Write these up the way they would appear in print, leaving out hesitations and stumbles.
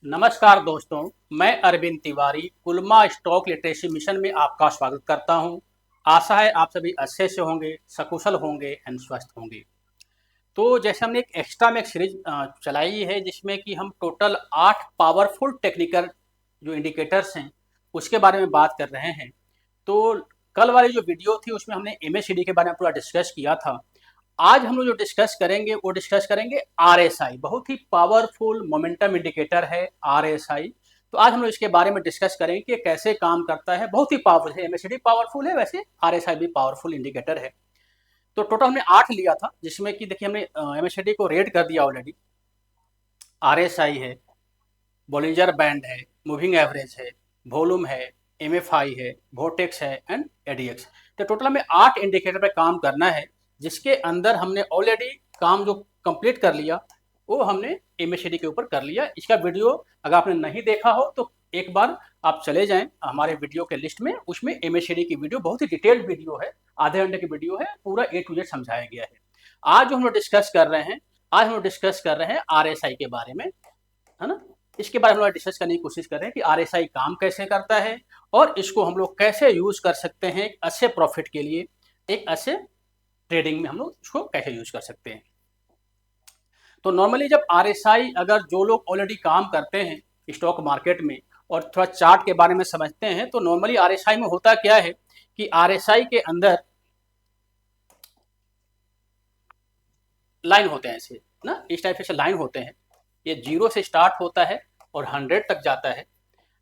नमस्कार दोस्तों, मैं अरविंद तिवारी कुलमा स्टॉक लिटरेसी मिशन में आपका स्वागत करता हूं। आशा है आप सभी अच्छे से होंगे, सकुशल होंगे एंड स्वस्थ होंगे। तो जैसे हमने एक एक्स्ट्रा में एक सीरीज चलाई है जिसमें कि हम टोटल 8 पावरफुल टेक्निकल जो इंडिकेटर्स हैं उसके बारे में बात कर रहे हैं। तो कल वाली जो वीडियो थी उसमें हमने एमएससीडी के बारे में पूरा डिस्कस किया था। आज हम लोग जो डिस्कस करेंगे वो डिस्कस करेंगे आरएसआई, बहुत ही पावरफुल मोमेंटम इंडिकेटर है आरएसआई। तो आज हम लोग इसके बारे में डिस्कस करेंगे कि कैसे काम करता है। बहुत ही पावरफुल है, एमएससीडी पावरफुल है, वैसे आरएसआई भी पावरफुल इंडिकेटर है। तो टोटल हमने 8 लिया था जिसमें कि देखिए हमने एमएससीडी को रेट कर दिया ऑलरेडी। आरएसआई है, बॉलिंजर बैंड है, मूविंग एवरेज है, वॉल्यूम है, एमएफआई है, वोटेक्स है एंड एडीएक्स। तो टोटल हमें 8 इंडिकेटर पे काम करना है जिसके अंदर हमने ऑलरेडी काम जो कंप्लीट कर लिया वो हमने एमएससीडी के ऊपर कर लिया। इसका वीडियो अगर आपने नहीं देखा हो तो एक बार आप चले जाएं हमारे वीडियो के लिस्ट में, उसमें एमएससीडी की वीडियो बहुत ही डिटेल्ड वीडियो है, आधे घंटे की वीडियो है, पूरा ए टू जेड समझाया गया है। आज जो हम लोग डिस्कस कर रहे हैं, आज हम लोग डिस्कस कर रहे हैं आरएसआई के बारे में, है ना। इसके बारे में हम लोग डिस्कस करने की कोशिश कर रहे हैं कि आरएसआई काम कैसे करता है और इसको हम लोग कैसे यूज कर सकते हैं एक अच्छे प्रॉफिट के लिए, एक अच्छे ट्रेडिंग में हम लोग इसको कैसे यूज कर सकते हैं। तो नॉर्मली जब आरएसआई, अगर जो लोग ऑलरेडी काम करते हैं स्टॉक मार्केट में और थोड़ा चार्ट के बारे में समझते हैं, तो नॉर्मली आरएसआई में होता क्या है कि आरएसआई के अंदर लाइन होते हैं ऐसे ना, इस टाइप से लाइन होते हैं। ये 0 से स्टार्ट होता है और 100 तक जाता है।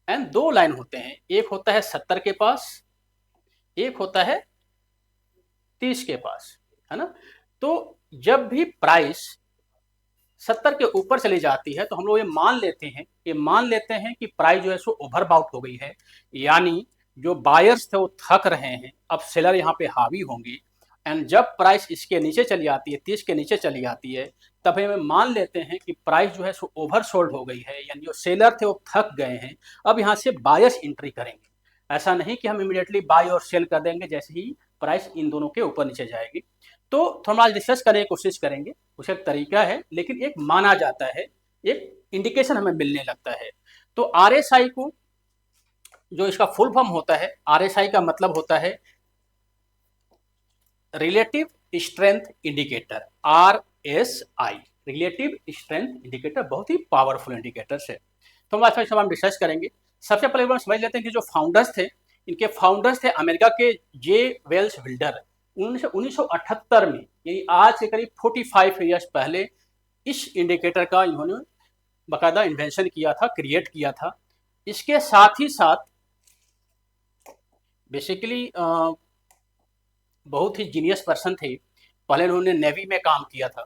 एंड 2 लाइन होते हैं, एक होता है 70 के पास, एक होता है 30 के पास, है ना। तो जब भी प्राइस 70 के ऊपर चली जाती है तो हम लोग ये मान लेते हैं कि प्राइस जो है सो ओवरबाउट हो गई है, यानी जो बायर्स थे वो थक रहे हैं, अब सेलर यहाँ पे हावी होंगे। एंड जब प्राइस इसके नीचे चली आती है, 30 के नीचे चली आती है, तब हमें मान लेते हैं कि प्राइस जो है सो ओवरसोल्ड हो गई है, यानी जो सेलर थे वो थक गए हैं। अब यहाँ से बायर्स एंट्री करेंगे। ऐसा नहीं कि हम इमीडिएटली बाय और सेल कर देंगे जैसे ही प्राइस इन दोनों के ऊपर नीचे जाएगी। तो थोड़ा आज डिस्कस करने की कोशिश करेंगे, उसका एक तरीका है, लेकिन एक माना जाता है, एक इंडिकेशन हमें मिलने लगता है। तो आरएसआई को, जो इसका फुल फॉर्म होता है, आरएसआई का मतलब होता है relative strength indicator, RSI, relative strength indicator, बहुत ही पावरफुल इंडिकेटर्स है। तो हम आज हम डिस्कस करेंगे। सबसे पहले हम समझ लेते हैं कि जो फाउंडर्स थे, इनके फाउंडर्स थे अमेरिका के जे वेल्स बिल्डर। 1978 में, यानी आज से करीब 45 ईयर्स पहले इस इंडिकेटर का इन्होंने बाकायदा इन्वेंशन किया था, क्रिएट किया था। इसके साथ ही साथ बेसिकली बहुत ही जीनियस पर्सन थे। पहले उन्होंने नेवी में काम किया था,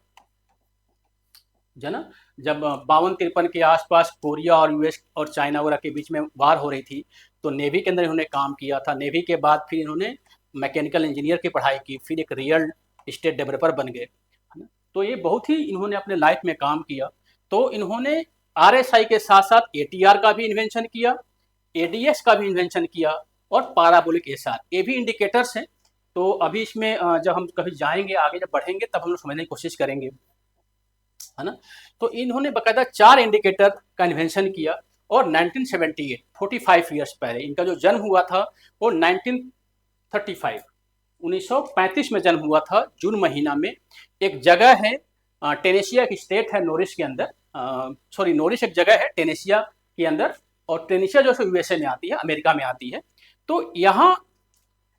ना। जब 52-53 के आसपास कोरिया और यूएस और चाइना वगैरह के बीच में वार हो रही थी तो नेवी के अंदर इन्होंने काम किया था। नेवी के बाद फिर इन्होंने मैकेनिकल इंजीनियर की पढ़ाई की, फिर एक रियल एस्टेट डेवलपर बन गए, है ना। तो ये बहुत ही इन्होंने अपने लाइफ में काम किया। तो इन्होंने आरएसआई के साथ साथ एटीआर का भी इन्वेंशन किया, एडीएक्स का भी इन्वेंशन किया और पैराबोलिक एसआर, ये भी इंडिकेटर्स हैं। तो अभी इसमें जब हम कभी जाएंगे आगे, जब बढ़ेंगे तब हम लोग समझने की कोशिश करेंगे, है ना। तो इन्होंने बाकायदा 4 इंडिकेटर का इन्वेंशन किया और 1978, 45 ईयर्स पहले, इनका जो जन्म हुआ था वो 1935, 1935 में जन्म हुआ था, जून महीना में। एक जगह है टेनेसिया, एक स्टेट है नोरिस के अंदर, सॉरी नोरिस एक जगह है टेनेसिया के अंदर, और टेनेसिया जो है यूएसए में आती है, अमेरिका में आती है। तो यहाँ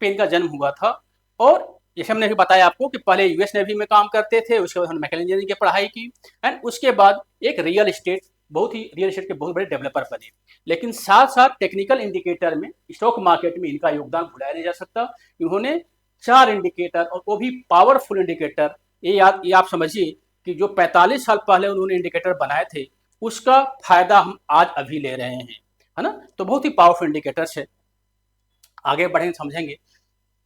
पे इनका जन्म हुआ था। और जैसे हमने भी बताया आपको कि पहले यूएस नेवी में काम करते थे, उसके बाद उन्होंने मैकेनिकल इंजीनियरिंग की पढ़ाई की एंड उसके बाद एक रियल एस्टेट के बहुत बड़े डेवलपर बने। लेकिन साथ साथ टेक्निकल इंडिकेटर में, स्टॉक मार्केट में इनका योगदान भुलाया नहीं जा सकता। इन्होंने 4 इंडिकेटर, और वो भी पावरफुल इंडिकेटर, ये आप समझिए कि जो 45 साल पहले उन्होंने इंडिकेटर बनाए थे उसका फायदा हम आज अभी ले रहे हैं, है ना। तो बहुत ही पावरफुल इंडिकेटर्स है। आगे बढ़ेंगे, समझेंगे।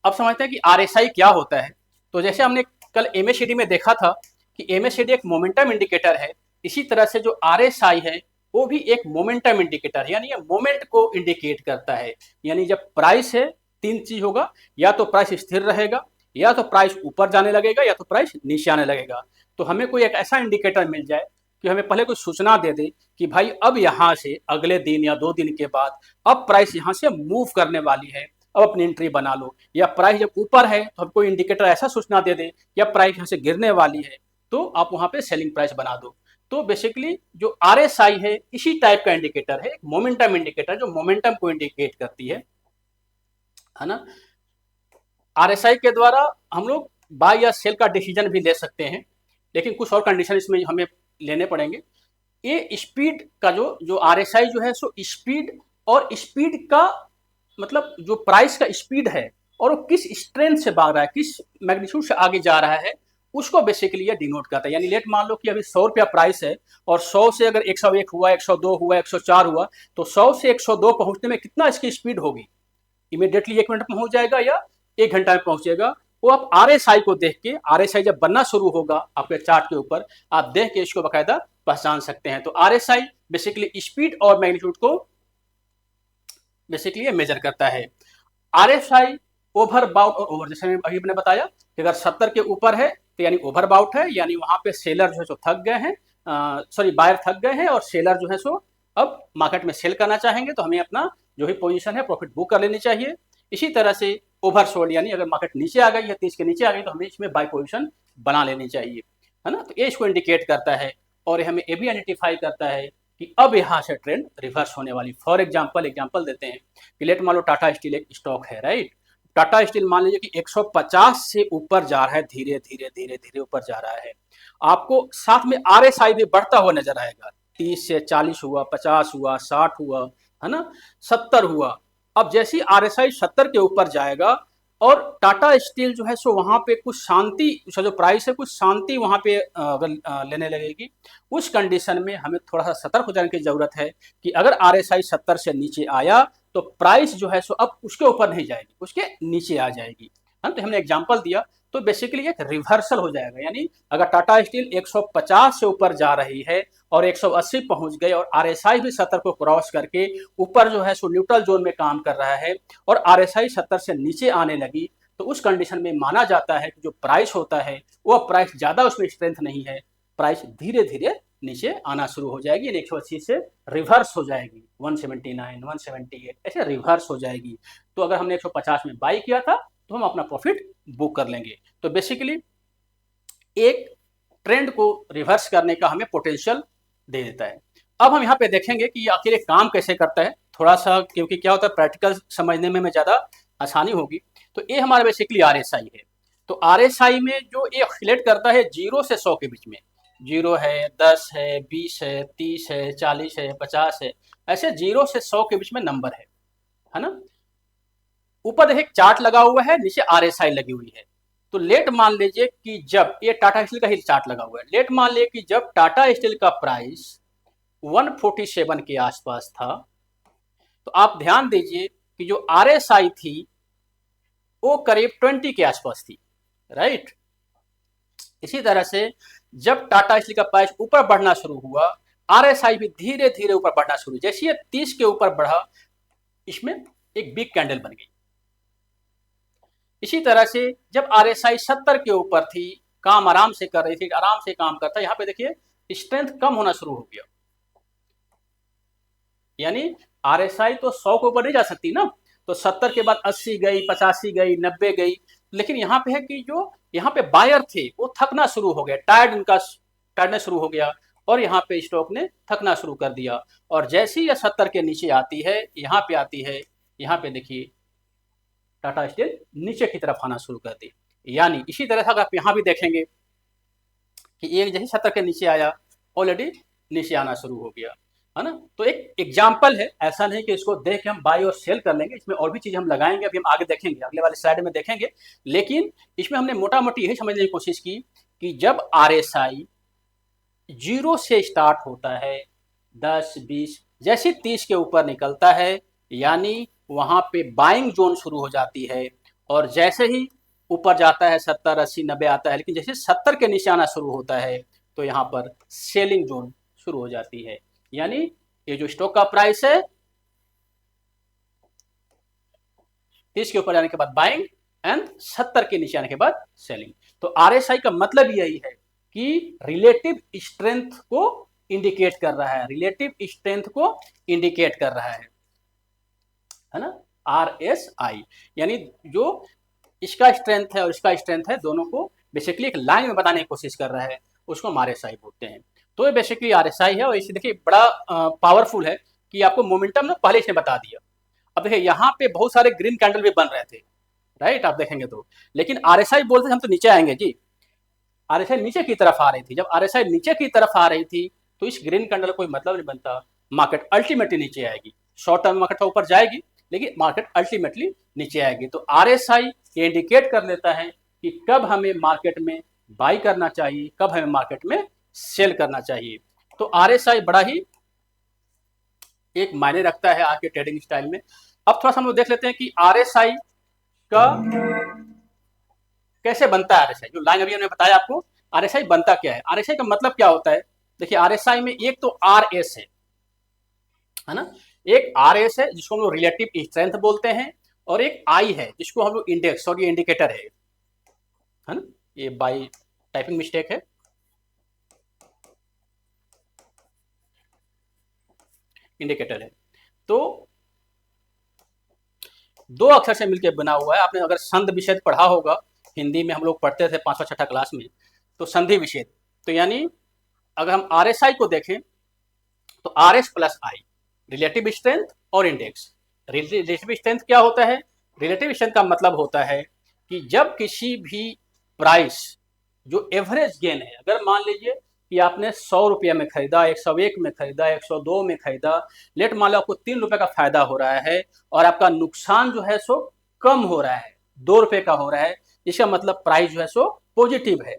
अब समझते हैं कि आरएसआई क्या होता है। तो जैसे हमने कल एमएससीडी में देखा था कि एमएससीडी एक मोमेंटम इंडिकेटर है, इसी तरह से जो आरएसआई है वो भी एक मोमेंटम इंडिकेटर है, यानी ये मोमेंट को इंडिकेट करता है। यानी जब प्राइस है, 3 चीज होगा, या तो प्राइस स्थिर रहेगा, या तो प्राइस ऊपर जाने लगेगा, या तो प्राइस नीचे आने लगेगा। तो हमें कोई एक ऐसा इंडिकेटर मिल जाए कि हमें पहले कोई सूचना दे दे कि भाई अब यहाँ से अगले दिन या 2 दिन के बाद अब प्राइस यहाँ से मूव करने वाली है, अब अपनी एंट्री बना लो। या प्राइस जब ऊपर है तो हमको इंडिकेटर ऐसा सूचना दे दे कि अब प्राइस यहाँ से गिरने वाली है, तो आप वहाँ पे सेलिंग प्राइस बना दो। तो बेसिकली जो RSI है इसी टाइप का इंडिकेटर है, एक मोमेंटम इंडिकेटर जो मोमेंटम को इंडिकेट करती है ना। RSI के द्वारा हम लोग बाय या सेल का डिसीजन भी ले सकते हैं, लेकिन कुछ और कंडीशन इसमें हमें लेने पड़ेंगे। ये स्पीड का जो RSI जो है सो स्पीड, और स्पीड का मतलब जो प्राइस का स्पीड है और वो किस स्ट्रेंथ से भाग रहा है, किस मैग्नीट्यूड से आगे जा रहा है, उसको बेसिकली ये डिनोट करता है। यानी लेट मान लो कि अभी 100 रुपया प्राइस है और 100 से अगर 101 हुआ, 102 हुआ, 104 हुआ, तो 100 से 102 पहुंचने में कितना इसकी स्पीड होगी, इमीडिएटली 1 मिनट में पहुंच जाएगा या 1 घंटा में पहुंचेगा। वो आप RSI को देख के, RSI जब बनना शुरू होगा आपके चार्ट के ऊपर, आप देख के इसको बाकायदा पहचान सकते हैं। तो RSI बेसिकली स्पीड और मैग्नीट्यूड को बेसिकली ये मेजर करता है। RSI ओवर बाउट और ओवर, जैसे अभी मैंने बताया कि अगर 70 के ऊपर है तो यानी ओवर बाउट है, यानी वहां पे सेलर जो है सो थक गए हैं, सॉरी बायर थक गए हैं और सेलर जो है सो अब मार्केट में सेल करना चाहेंगे, तो हमें अपना जो भी पोजीशन है प्रॉफिट बुक कर लेनी चाहिए। इसी तरह से ओवर सोल्ड, यानी अगर मार्केट नीचे आ गई है 30 के नीचे आ गई तो हमें इसमें बाय पोजीशन बना लेनी चाहिए, है ना। तो ये इसको इंडिकेट करता है और हमें ये भी आइडेंटिफाई करता है कि अब यहाँ से ट्रेंड रिवर्स होने वाली। फॉर एग्जाम्पल देते हैं कि लेट मान लो टाटा स्टील एक स्टॉक है, राइट। टाटा स्टील मान लीजिए कि 150 से ऊपर जा रहा है, धीरे धीरे धीरे धीरे ऊपर जा रहा है। आपको साथ में RSI भी बढ़ता हुआ नजर आएगा, 30 से 40 हुआ, 50 हुआ, 60 हुआ, है ना, 70 हुआ। अब जैसे ही RSI 70 के ऊपर जाएगा और टाटा स्टील जो है सो वहां पे कुछ शांति, उसका जो प्राइस है कुछ शांति वहां पे लेने लगेगी, उस कंडीशन में हमें थोड़ा सा सतर्क हो जाने की जरूरत है कि अगर RSI 70 से नीचे आया तो प्राइस जो है सो अब उसके ऊपर नहीं जाएगी, उसके नीचे आ जाएगी। है तो हमने एग्जांपल दिया, तो बेसिकली एक रिवर्सल हो जाएगा। यानी अगर टाटा स्टील 150 से ऊपर जा रही है और 180 पहुंच गए और RSI भी 70 को क्रॉस करके ऊपर जो है सो न्यूट्रल जोन में काम कर रहा है और RSI 70 से नीचे आने लगी, तो उस कंडीशन में माना जाता है कि जो प्राइस होता है वो प्राइस ज्यादा उसमें स्ट्रेंथ नहीं है, प्राइस धीरे धीरे नीचे आना शुरू हो जाएगी, 180 से रिवर्स हो जाएगी, 179, 178 ऐसे रिवर्स हो जाएगी। तो अगर हमने 150 में बाई किया था तो हम अपना प्रॉफिट बुक कर लेंगे। तो बेसिकली एक ट्रेंड को रिवर्स करने का हमें पोटेंशियल दे देता है। अब हम यहाँ पे देखेंगे कि आखिर एक काम कैसे करता है, थोड़ा सा, क्योंकि क्या होता है प्रैक्टिकल समझने में ज़्यादा आसानी होगी। तो ये हमारा बेसिकली RSI है। तो RSI में जो ये ऑसिलेट करता है 0 से 100 के बीच में, 0 है, 10 है, 20 है, 30 है, 40 है, 50 है, ऐसे 0 से 100 के बीच में नंबर है ना। ऊपर देखिए चार्ट लगा हुआ है, नीचे RSI लगी हुई है। तो लेट मान लीजिए कि जब ये टाटा स्टील का ही चार्ट लगा हुआ है, लेट मान लीजिए कि जब टाटा स्टील का प्राइस 147 के आसपास था, तो आप ध्यान दीजिए कि जो RSI थी वो करीब 20 के आसपास थी, राइट। इसी तरह से जब टाटा स्टील का प्राइस ऊपर बढ़ना शुरू हुआ, RSI भी धीरे धीरे ऊपर बढ़ना शुरू, जैसे ये 30 के ऊपर बढ़ा, इसमें एक बिग कैंडल बन गई। इसी तरह से जब RSI 70 के ऊपर थी, काम आराम से कर रही थी, आराम से काम करता, यहाँ पे देखिए स्ट्रेंथ कम होना शुरू हो गया। यानी RSI तो 100 के ऊपर नहीं जा सकती ना, तो 70 के बाद 80 गई, 85 गई, 90 गई, लेकिन यहाँ पे है कि जो यहाँ पे बायर थे वो थकना शुरू हो गया, टायर्डनेस शुरू हो गया और यहाँ पे स्टॉक ने थकना शुरू कर दिया। और जैसे ही यह 70 के नीचे आती है, यहाँ पे आती है, यहाँ पे देखिए टाटा स्टील नीचे की तरफ आना शुरू कर दी। यानी इसी तरह से अगर आप यहाँ भी देखेंगे कि एक जैसे 70 के नीचे आया, ऑलरेडी नीचे आना शुरू हो गया, है ना। तो एक एग्जाम्पल है, ऐसा नहीं कि इसको देख के हम बाई और सेल कर लेंगे, इसमें और भी चीजें हम लगाएंगे, अभी हम आगे देखेंगे, अगले वाले स्लाइड में देखेंगे। लेकिन इसमें हमने मोटा मोटी यही समझने की कोशिश की कि जब RSI 0 से स्टार्ट होता है, 10, 20, जैसे 30 के ऊपर निकलता है, यानी वहां पे बाइंग जोन शुरू हो जाती है। और जैसे ही ऊपर जाता है 70, 80, 90 आता है, लेकिन जैसे 70 के नीचे आना शुरू होता है तो यहाँ पर सेलिंग जोन शुरू हो जाती है। यानी ये जो स्टॉक का प्राइस है 30 के ऊपर जाने के बाद बाइंग एंड 70 के नीचे आने के बाद सेलिंग। तो RSI का मतलब यही है कि रिलेटिव स्ट्रेंथ को इंडिकेट कर रहा है, रिलेटिव स्ट्रेंथ को इंडिकेट कर रहा है ना, RSI। यानी जो इसका स्ट्रेंथ है और इसका स्ट्रेंथ है, दोनों को बेसिकली एक लाइन में बताने की कोशिश कर रहा है, उसको हम RSI बोलते हैं। तो ये बेसिकली RSI है, और इसे देखिए बड़ा पावरफुल है कि आपको मोमेंटम ना पहले इसने बता दिया। अब देखिए यहाँ पे बहुत सारे ग्रीन कैंडल भी बन रहे थे, राइट, आप देखेंगे तो, लेकिन RSI बोलते हम तो नीचे आएंगे जी, RSI नीचे की तरफ आ रही थी। जब RSI नीचे की तरफ आ रही थी तो इस ग्रीन कैंडल कोई मतलब नहीं बनता, मार्केट अल्टीमेटली नीचे आएगी। शॉर्ट टर्म मार्केट ऊपर जाएगी लेकिन मार्केट अल्टीमेटली नीचे आएगी। तो RSI ये इंडिकेट कर देता है कि कब हमें मार्केट में बाई करना चाहिए, कब हमें मार्केट में सेल करना चाहिए। तो RSI बड़ा ही एक मायने रखता है आज के ट्रेडिंग स्टाइल में। अब थोड़ा सा हम लोग देख लेते हैं कि RSI का कैसे बनता है। RSI जो लाइन अभी हमने बताया आपको, RSI बनता क्या है, RSI का मतलब क्या होता है। देखिए RSI में एक तो RS है ना, एक RS है जिसको हम लोग रिलेटिव स्ट्रेंथ बोलते हैं, और एक I है जिसको हम लोग इंडेक्स, और ये इंडिकेटर है ना, ये बाई टाइपिंग मिस्टेक है, इंडिकेटर है। तो दो अक्षर से मिलकर बना हुआ है। आपने अगर संधि विच्छेद पढ़ा होगा, हिंदी में हम लोग पढ़ते थे 5वां 6ठा क्लास में, तो संधि विच्छेद। तो यानी अगर हम RSI को देखें तो RS plus I, relative strength और इंडेक्स। रिलेटिव स्ट्रेंथ क्या होता है, रिलेटिव स्ट्रेंथ का मतलब होता है कि जब किसी भी प्राइस जो एवरेज गेन है, अगर मान लीजिए कि आपने 100 रुपये में खरीदा, 101 में खरीदा, 102 में खरीदा, लेट मान लो आपको 3 रुपये का फायदा हो रहा है और आपका नुकसान जो है सो कम हो रहा है, 2 रुपये का हो रहा है, इसका मतलब प्राइस जो है सो पॉजिटिव है।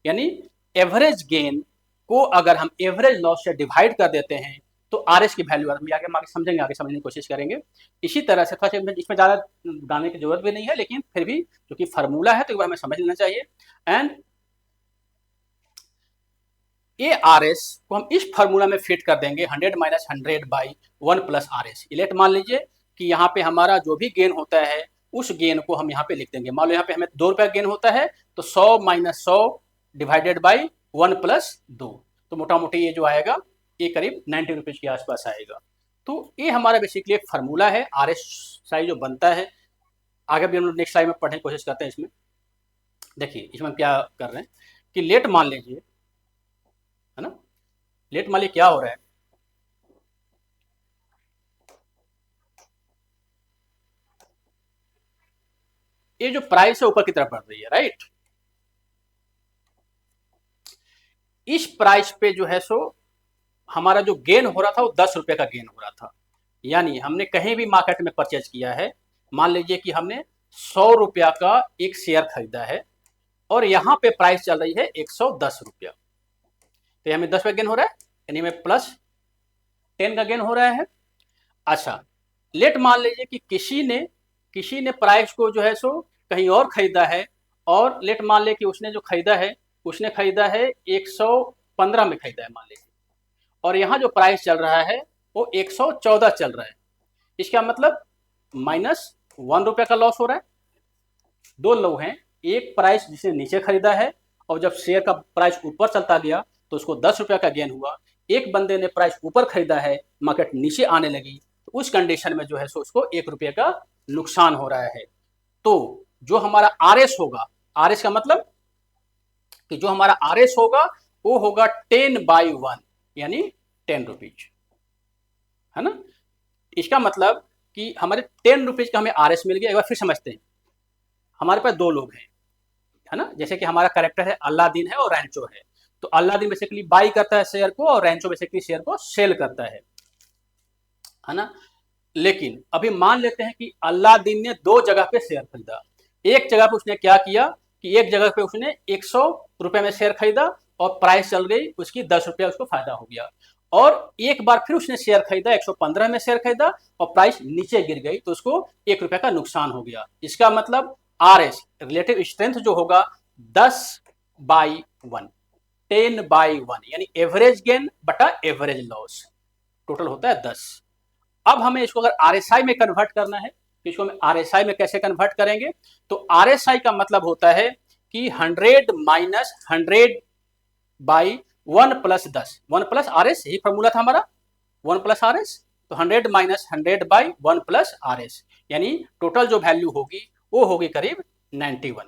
यानी एवरेज गेन को अगर हम एवरेज लॉस से डिवाइड कर देते हैं तो RS की वैल्यू हम आगे समझेंगे, आगे समझने की कोशिश करेंगे। इसी तरह से थोड़ा सा इसमें ज़्यादा गाने की जरूरत भी नहीं है, लेकिन फिर भी क्योंकि फार्मूला है तो एक बार हमें समझ लेना चाहिए। एंड ये RS को हम इस फार्मूला में फिट कर देंगे 100 minus 100 by 1 plus RS। Let मान लीजिए कि यहाँ पे हमारा जो भी गेन होता है उस गेन को हम यहाँ पे लिख देंगे। मान लो यहाँ पे हमें 2 रुपया गेन होता है तो 100 माइनस 100 डिवाइडेड बाई 1 प्लस 2, तो मोटा मोटी ये जो आएगा ये करीब 90 रुपीज़ के आसपास आएगा। तो ये हमारा बेसिकली एक फार्मूला है RSI जो बनता है। आगे भी हम लोग नेक्स्ट स्लाइड में पढ़ने की कोशिश करते हैं। इसमें देखिए इसमें हम क्या कर रहे हैं कि लेट मान लीजिए, है ना, लेट मान लीजिए क्या हो रहा है, ये जो प्राइस है ऊपर की तरफ बढ़ रही है, राइट। इस प्राइस पे जो है सो हमारा जो गेन हो रहा था वो 10 रुपये का गेन हो रहा था। यानी हमने कहीं भी मार्केट में परचेज किया है, मान लीजिए कि हमने 100 रुपया का एक शेयर खरीदा है और यहाँ पे प्राइस चल रही है 110 रुपया, तो हमें 10 रुपया गेन हो रहा है, यानी हमें प्लस 10 का गेन हो रहा है। अच्छा, लेट मान लीजिए कि किसी ने प्राइस को जो है सो कहीं और खरीदा है, और लेट मान लीजिए कि उसने जो खरीदा है उसने खरीदा है 115 में खरीदा है मान लीजिए, और यहाँ जो प्राइस चल रहा है वो 114 चल रहा है। इसका मतलब माइनस 1 रुपये का लॉस हो रहा है। दो लोग हैं, एक प्राइस जिसने नीचे खरीदा है और जब शेयर का प्राइस ऊपर चलता गया तो उसको 10 रुपये का गेन हुआ। एक बंदे ने प्राइस ऊपर खरीदा है, मार्केट नीचे आने लगी, तो उस कंडीशन में जो है सो उसको 1 रुपये का नुकसान हो रहा है। तो जो हमारा RS होगा, RS का मतलब कि जो हमारा RS होगा वो होगा 10 बाई 1 यानी 10 रुपीज, है ना। इसका मतलब कि हमारे 10 रुपीज का हमें RS मिल गया। एक बार फिर समझते हैं, हमारे पास दो लोग हैं, है ना, जैसे कि हमारा कैरेक्टर है अल्लादीन है और रैंचो है। तो अल्लादीन बेसिकली बाई करता है शेयर को और रैंचो बेसिकली शेयर को सेल करता है ना। लेकिन अभी मान लेते हैं कि अल्लादीन ने दो जगह पे शेयर खरीदा। एक जगह पे उसने क्या किया कि एक जगह पे उसने 100 रुपए में शेयर खरीदा और प्राइस चल गई उसकी 10 रुपया, उसको फायदा हो गया। और एक बार फिर उसने शेयर खरीदा, 115 में शेयर खरीदा और प्राइस नीचे गिर गई तो उसको 1 रुपये का नुकसान हो गया। इसका मतलब RS रिलेटिव स्ट्रेंथ जो होगा 10 बाई 1, 10 बाई 1 यानी एवरेज गेन बटा एवरेज लॉस, टोटल होता है 10। अब हमें इसको अगर RSI में कन्वर्ट करना है तो इसको हम RSI में कैसे कन्वर्ट करेंगे, तो RSI का मतलब होता है कि 100 minus 100 by 1 plus 10, 1 plus R S, यही फॉर्मूला था हमारा, 1 प्लस आर एस, तो 100 minus 100 by 1 plus R S, यानी टोटल जो वैल्यू होगी वो होगी करीब 91,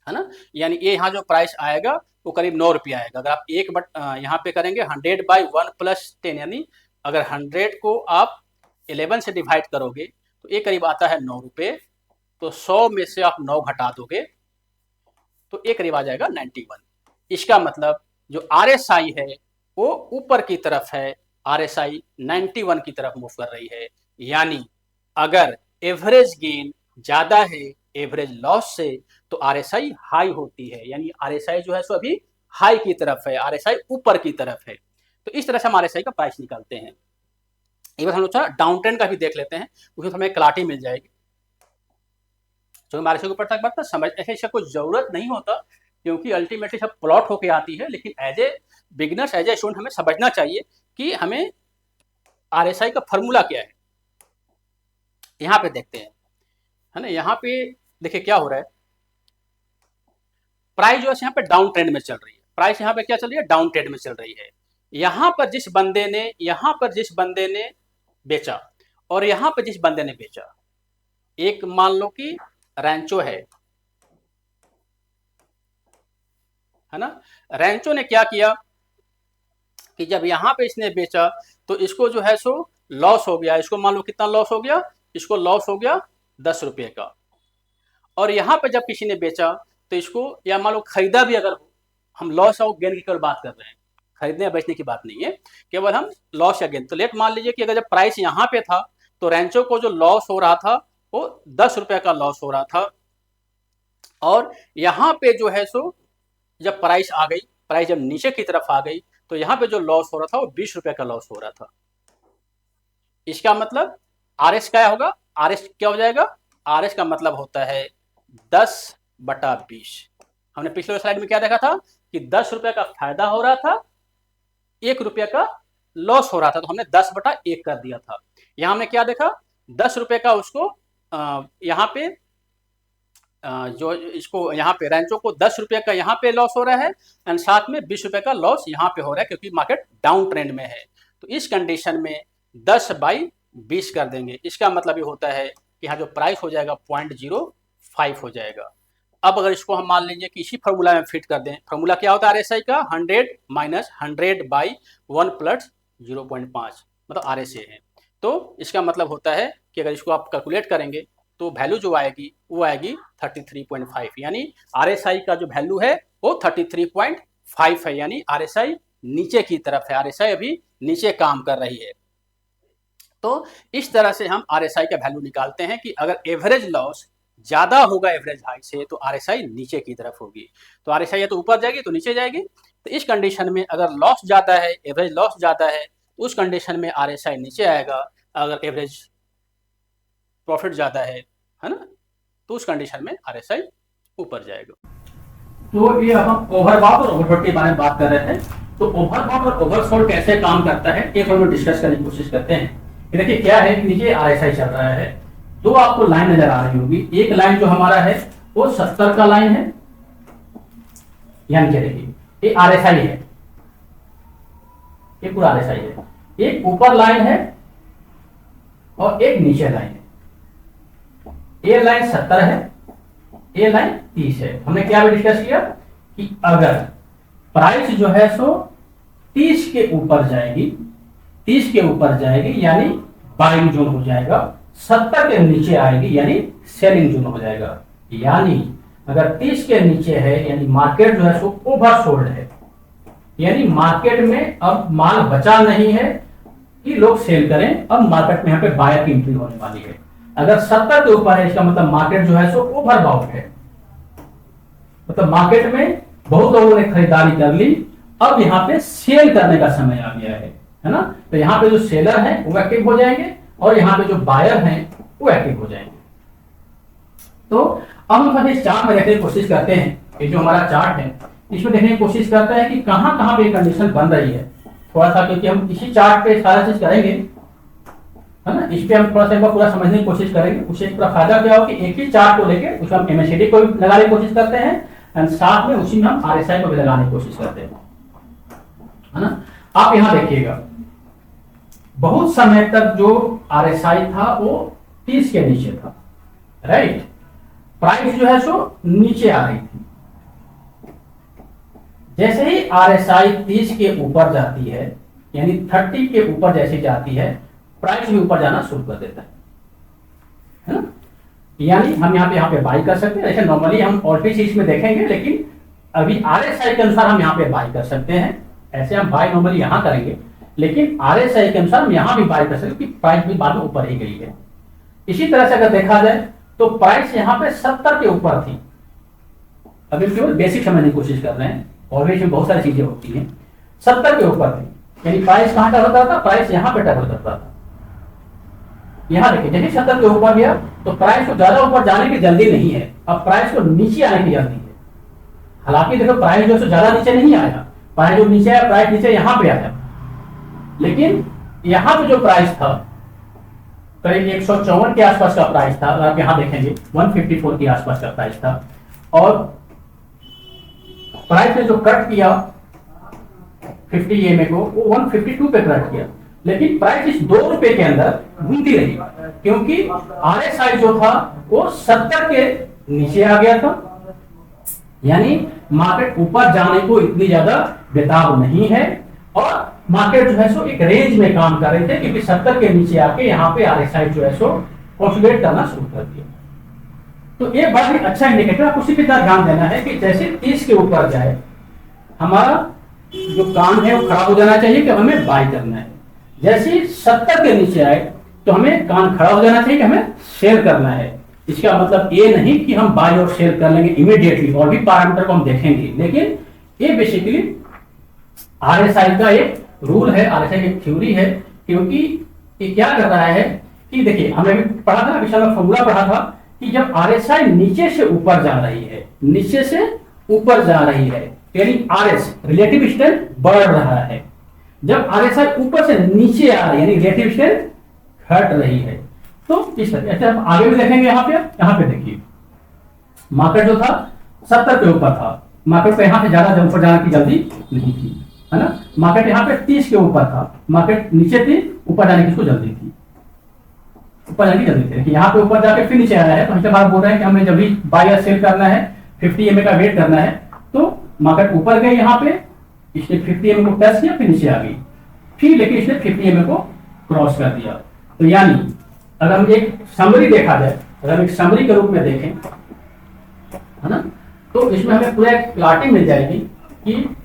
है ना। यानी ये यहाँ जो प्राइस आएगा वो करीब 9 रुपये आएगा। अगर आप यहाँ पे करेंगे 100 बाई 1 प्लस 10, यानी अगर 100 को आप 11 से डिवाइड करोगे तो ये करीब आता है 9 रुपये, तो 100 में से आप 9 घटा दोगे तो ये करीब आ जाएगा 91। इसका मतलब जो RSI है वो ऊपर की तरफ है, RSI 91 की तरफ मूव कर रही है। यानी अगर एवरेज गेन ज्यादा है एवरेज लॉस से तो RSI हाई होती है, यानी RSI जो है सो अभी हाई की तरफ है, RSI ऊपर की तरफ है। तो इस तरह से हम RSI का प्राइस निकालते हैं। एक बार हम लोग डाउन ट्रेंड का भी देख लेते हैं, उसमें हमें क्लाटी मिल जाएगी। तो हमारे से ऊपर तक बात समझ, ऐसे इसका कोई जरूरत नहीं होता क्योंकि अल्टीमेटली सब प्लॉट होके आती है, लेकिन as a beginners, as a student हमें समझना चाहिए कि हमें RSI का फॉर्मूला क्या है। यहाँ पे देखते हैं, है ना। यहाँ पे देखिए क्या हो रहा है, प्राइस जो है यहाँ पे डाउन ट्रेंड में चल रही है, प्राइस यहाँ पे क्या चल रही है, डाउन ट्रेंड में चल रही है। यहाँ पर जिस बंदे ने बेचा और यहाँ पर जिस बंदे ने बेचा, एक मान लो कि रैंचो है ना। रैंचो ने क्या किया कि जब यहाँ पे इसने बेचा तो इसको जो है सो लॉस हो गया, इसको मान लो कितना लॉस हो गया, इसको लॉस हो गया 10 रुपये का। और यहाँ पे जब किसी ने बेचा तो इसको, या मान लो खरीदा भी, अगर हम लॉस और गेन की केवल बात कर रहे हैं, खरीदने या बेचने की बात नहीं है, केवल हम लॉस या गेन। तो लेट मान लीजिए कि अगर जब प्राइस यहाँ पे था तो रैंचो को जो लॉस हो रहा था वो 10 रुपये का लॉस हो रहा था, और यहाँ पे जो है सो जब प्राइस आ गई, प्राइस जब नीचे की तरफ आ गई तो यहाँ पे जो लॉस हो रहा था वो 20 रुपये का लॉस हो रहा था। इसका मतलब RS क्या होगा, RS क्या हो जाएगा, RS का मतलब होता है 10/20। हमने पिछले स्लाइड में क्या देखा था कि 10 रुपये का फायदा हो रहा था, 1 रुपये का लॉस हो रहा था, तो हमने 10/1 कर दिया था। यहाँ हमने क्या देखा, 10 रुपये का उसको यहाँ पे जो इसको यहाँ पे रैंचो को 10 रुपये का यहाँ पे लॉस हो रहा है, एंड साथ में 20 रुपये का लॉस यहाँ पे हो रहा है क्योंकि मार्केट डाउन ट्रेंड में है। तो इस कंडीशन में 10/20 कर देंगे। इसका मतलब ये होता है कि यहाँ जो प्राइस हो जाएगा 0.05 हो जाएगा। अब अगर इसको हम मान लीजिए कि इसी फॉर्मूला में फिट कर दें, फॉर्मूला क्या होता है RSI का, 100 माइनस 100 बाई 1 प्लस 0.5, मतलब RSA है। तो इसका मतलब होता है कि अगर इसको आप कैलकुलेट करेंगे तो वैल्यू जो आएगी वो आएगी 33.5, यानी RSI का जो वैल्यू है वो 33.5 है, यानी RSI नीचे की तरफ है, RSI अभी नीचे काम कर रही है। तो इस तरह से हम RSI का वैल्यू निकालते हैं कि अगर एवरेज लॉस ज्यादा होगा एवरेज हाई से तो RSI नीचे की तरफ होगी। तो RSI या तो ऊपर जाएगी तो नीचे जाएगी। तो इस कंडीशन में अगर लॉस ज्यादा है, एवरेज लॉस ज्यादा है, तो उस कंडीशन में RSI नीचे आएगा। अगर एवरेज प्रॉफिट ज्यादा है ना, तो उस कंडीशन में RSI ऊपर जाएगा। तो ये हम ओवरबॉट और ओवरशॉट के बारे में बात कर रहे थे। तो ओवरबॉट और ओवरशॉट कैसे काम करता है एक हम डिस्कस करने की कोशिश करते हैं। देखिए क्या है कि नीचे RSI चल रहा है, दो आपको लाइन नजर आ रही होगी। एक लाइन जो हमारा है वो 70 का लाइन है, यानी देखिए ये RSI है, ये पूरा RSI है। एक ऊपर लाइन है और एक नीचे लाइन है। ये लाइन 70 है, ये लाइन 30 है। हमने क्या भी डिस्कस किया कि अगर प्राइस जो है सो 30 के ऊपर जाएगी, 30 के ऊपर जाएगी यानी बाइंग जोन हो जाएगा, 70 के नीचे आएगी यानी सेलिंग जोन हो जाएगा। यानी अगर 30 के नीचे है यानी मार्केट जो है सो ओवरसोल्ड है, यानी मार्केट में अब माल बचा नहीं है कि लोग सेल करें, अब मार्केट में यहाँ पे बायर की एंट्री होने वाली है। अगर 70 के ऊपर है इसका मतलब मार्केट जो है सो ओवरबाउट है, मतलब मार्केट में बहुत लोगों ने खरीदारी कर ली, अब यहाँ पे सेल करने का समय आ गया है ना। तो यहाँ पे जो सेलर है वो एक्टिव हो जाएंगे और यहाँ पे जो बायर हैं वो एक्टिव हो जाएंगे। तो अब हम इस चार्ट में देखने की कोशिश करते हैं, ये जो हमारा चार्ट है इसमें देखने की कोशिश करते हैं कि कहां कहां पे कंडीशन बन रही है थोड़ा सा, क्योंकि हम इसी चार्ट पे सारा चीज करेंगे, है ना। इस पे हम थोड़ा सा पूरा समझने की कोशिश करेंगे। उससे पूरा फायदा क्या हो कि एक ही चार्ट को लेके उसमें हम MACD को भी लगाने की कोशिश करते हैं एंड साथ में उसी में हम RSI को भी लगाने की कोशिश करते हैं। है ना। आप यहां देखिएगा, बहुत समय तक जो आरएसआई था वो 30 के नीचे था, राइट। प्राइस जो है सो नीचे आ रही थी। जैसे ही आरएसआई 30 के ऊपर जाती है, यानी 30 के ऊपर जैसे जाती है, प्राइस भी ऊपर जाना शुरू कर देता है ना। यानी हम यहाँ पे बाई कर सकते हैं। ऐसे नॉर्मली हम और भी चीज में देखेंगे, लेकिन अभी आरएसआई के अनुसार हम यहाँ पे बाई कर सकते हैं। ऐसे हम बाई नॉर्मली यहाँ करेंगे, लेकिन आरएसआई के अनुसार हम यहाँ भी बाई कर सकते हैं, क्योंकि प्राइस भी बाद में ऊपर ही गई है। इसी तरह से अगर देखा जाए तो प्राइस यहाँ पे 70 के ऊपर थी। अभी केवल बेसिक समझने की कोशिश कर रहे हैं, और भी इसमें बहुत सारी चीजें होती हैं। 70 के ऊपर थी, यानी प्राइस कहाँ टकल करता था, प्राइस यहाँ पे टकल करता था। यहाँ देखिए, जैसे 70 के ऊपर गया तो प्राइस को ज्यादा ऊपर जाने की जल्दी नहीं है, अब प्राइस को नीचे आने की जल्दी है। हालांकि देखो प्राइस जो ज्यादा नीचे नहीं आया, प्राइस जो नीचे आया, प्राइस नीचे यहाँ पे आया, लेकिन यहाँ पे जो प्राइस था करीब 154 के आसपास का प्राइस था। अगर आप यहाँ देखेंगे 154 के आसपास का प्राइस था, और प्राइस ने जो कट किया 50 EMA को, वो 152 पे कट किया, लेकिन प्राइस इस 2 रुपए के अंदर घूमती रही, क्योंकि आरएसआई जो था वो 70 के नीचे आ गया था। यानी मार्केट ऊपर जाने को इतनी ज्यादा बेताब नहीं है, और मार्केट जो है सो एक रेंज में काम कर रहे थे, क्योंकि 70 के नीचे आके यहाँ पे आरएसआई जो है सो कंसोलिडेट करना शुरू कर दिया। तो एक बात ही अच्छा इंडिकेटर आपको उसी पे ध्यान देना है कि जैसे 30 के ऊपर जाए, हमारा जो काम है वो खड़ा हो जाना चाहिए कि हमें बाय करना है। जैसे 70 के नीचे आए तो हमें कान खड़ा हो जाना चाहिए कि हमें शेयर करना है। इसका मतलब ये नहीं कि हम बाय और शेयर कर लेंगे इमीडिएटली, और भी पैरामीटर को हम देखेंगे, लेकिन ये बेसिकली आरएसआई का एक रूल है, आरएसआई की थ्योरी है। क्योंकि ये क्या कर रहा है कि देखिए, हमने भी पढ़ा था, विषय में फॉर्मूला पढ़ा था कि जब आरएसआई नीचे से ऊपर जा रही है, नीचे से ऊपर जा रही है, यानी आरएस रिलेटिव स्ट्रेंथ बढ़ रहा है। जब आरएसआई ऊपर से नीचे आ रही है, यानी रिलेटिव स्ट्रेंथ घट रही है। तो इस तरह ऐसे हम आगे भी देखेंगे। यहाँ पे देखिए, मार्केट जो था 70 के ऊपर था, मार्केट पे यहाँ से ज्यादा ऊपर जाने की जल्दी नहीं थी, है ना। मार्केट यहाँ पे 30 के ऊपर था, मार्केट नीचे थी, ऊपर जाने की इसको जल्दी थी, ऊपर जाने की जल्दी थी। यहाँ पे ऊपर जाके फिर नीचे आया है, तो हमसे बात बोल रहे हैं कि हमें जब भी बाय या सेल करना है, 50 EMA का वेट करना है, तो मार्केट ऊपर गई, यहाँ पे इसने 50 EMA को टच किया, फिर नीचे आ गई, फिर लेकिन इसने 50 EMA को क्रॉस कर दिया। तो यानी अगर हम एक समरी देखा जाए, अगर हम एक समरी के रूप में देखें, है ना, तो इसमें हमें पूरा एक प्लाटिंग मिल जाएगी कि